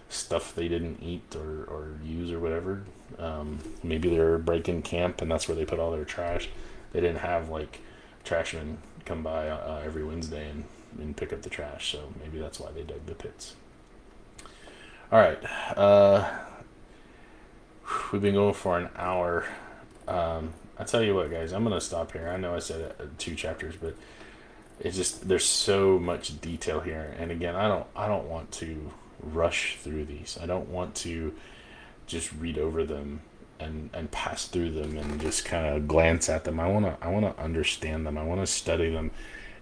stuff they didn't eat or use or whatever. Maybe they're breaking camp and that's where they put all their trash. They didn't have like trashmen come by every Wednesday and pick up the trash, so maybe that's why they dug the pits. All right, we've been going for an hour. I tell you what, guys, I'm gonna stop here. I know I said 2 chapters, but it's just there's so much detail here, and again, I don't want to rush through these. I don't want to just read over them and pass through them and just kind of glance at them. I wanna understand them. I want to study them,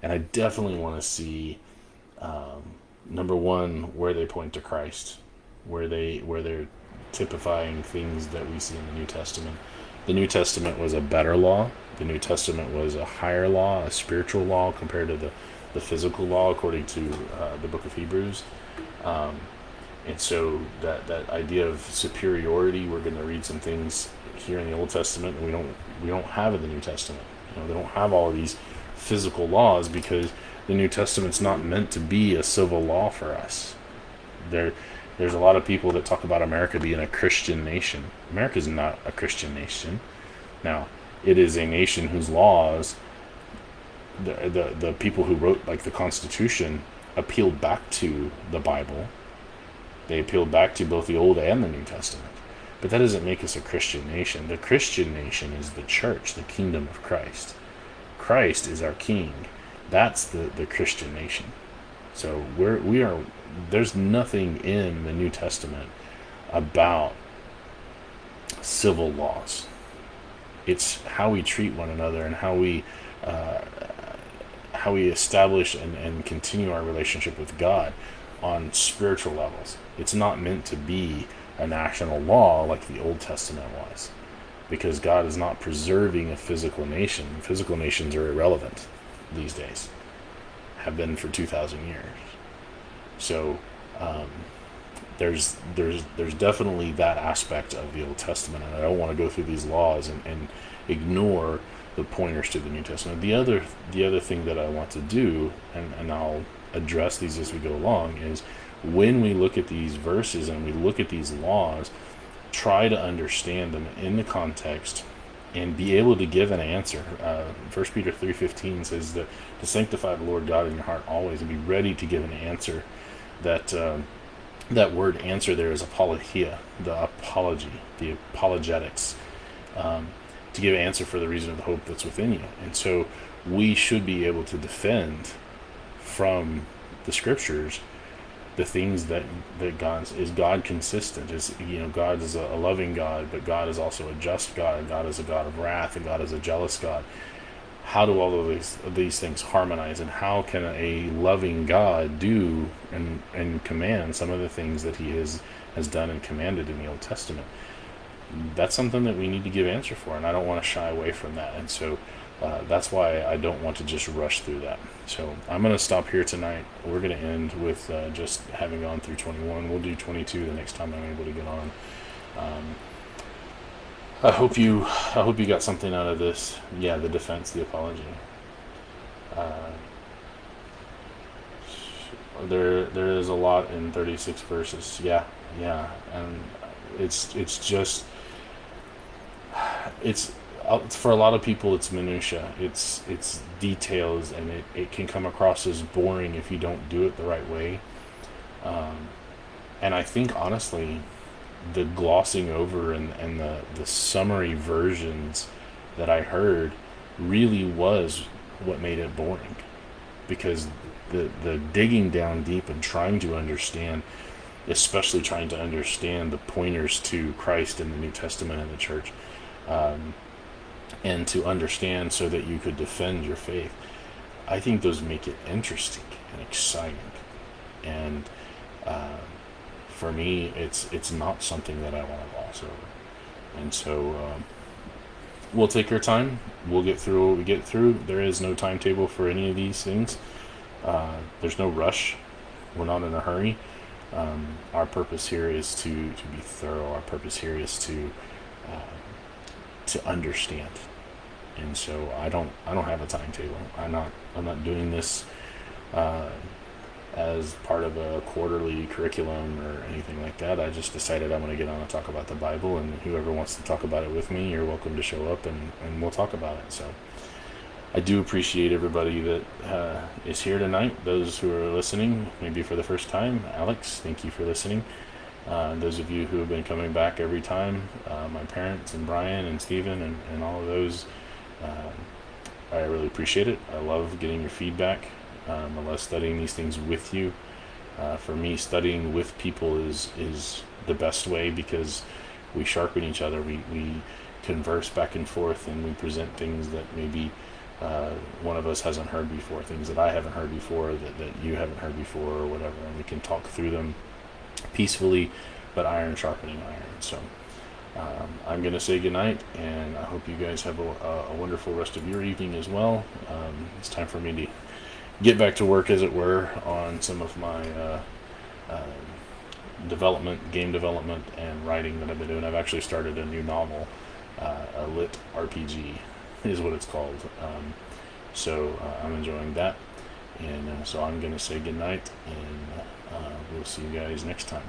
and I definitely want to see number one, where they point to Christ, where they're typifying things that we see in the New Testament. The New Testament was a better law. The New Testament was a higher law, a spiritual law compared to the physical law, according to the book of Hebrews. And so that idea of superiority, we're going to read some things here in the Old Testament we don't have in the New Testament. They don't have all of these physical laws because the New Testament's not meant to be a civil law for us. There's a lot of people that talk about America being a Christian nation. America's not a Christian nation. Now, it is a nation whose laws, the people who wrote like the Constitution appealed back to the Bible. They appealed back to both the Old and the New Testament. But that doesn't make us a Christian nation. The Christian nation is the church, the kingdom of Christ. Christ is our king. That's the Christian nation. So we are. There's nothing in the New Testament about civil laws. It's how we treat one another and how we establish and continue our relationship with God on spiritual levels. It's not meant to be a national law like the Old Testament was, because God is not preserving a physical nation. Physical nations are irrelevant these days, have been for 2,000 years. So there's definitely that aspect of the Old Testament, and I don't want to go through these laws and ignore the pointers to the New Testament. The other thing that I want to do, and I'll address these as we go along, is when we look at these verses and we look at these laws, try to understand them in the context and be able to give an answer. 1 Peter 3:15 says that to sanctify the Lord God in your heart always and be ready to give an answer. That word answer there is apologia, the apology, the apologetics, to give an answer for the reason of the hope that's within you. And so we should be able to defend from the scriptures the things that God consistent? God is a loving God, but God is also a just God, and God is a God of wrath, and God is a jealous God. How do all of these things harmonize, and how can a loving God do and command some of the things that he has done and commanded in the Old Testament? That's something that we need to give answer for, and I don't want to shy away from that. And so that's why I don't want to just rush through that. So I'm going to stop here tonight. We're going to end with just having gone through 21. We'll do 22 the next time I'm able to get on. I hope you got something out of this. Yeah, the defense, the apology. There is a lot in 36 verses. Yeah, and It's just it's for a lot of people it's minutia. It's details, and it can come across as boring if you don't do it the right way. Um, and I think honestly, the glossing over and the summary versions that I heard really was what made it boring, because the digging down deep and trying to understand, especially trying to understand the pointers to Christ in the New Testament and the church, um, and to understand so that you could defend your faith. I think those make it interesting and exciting. And uh, for me, it's not something that I want to gloss over. And so we'll take our time. We'll get through what we get through. There is no timetable for any of these things. There's no rush. We're not in a hurry. Our purpose here is to be thorough. Our purpose here is to understand. And so I don't have a timetable. I'm not doing this uh, as part of a quarterly curriculum or anything like that. I just decided I'm going to get on and talk about the Bible, and whoever wants to talk about it with me, you're welcome to show up, and we'll talk about it. So I do appreciate everybody that is here tonight. Those who are listening, maybe for the first time, Alex, thank you for listening. Those of you who have been coming back every time, my parents and Brian and Stephen and all of those, I really appreciate it. I love getting your feedback. I love studying these things with you. For me, studying with people is the best way, because we sharpen each other. We converse back and forth, and we present things that maybe one of us hasn't heard before, things that I haven't heard before, that you haven't heard before, or whatever, and we can talk through them peacefully, but iron sharpening iron. So I'm going to say goodnight, and I hope you guys have a wonderful rest of your evening as well. It's time for me to get back to work, as it were, on some of my uh, game development, and writing that I've been doing. I've actually started a new novel, a lit RPG is what it's called. So I'm enjoying that. And so I'm going to say goodnight, and we'll see you guys next time.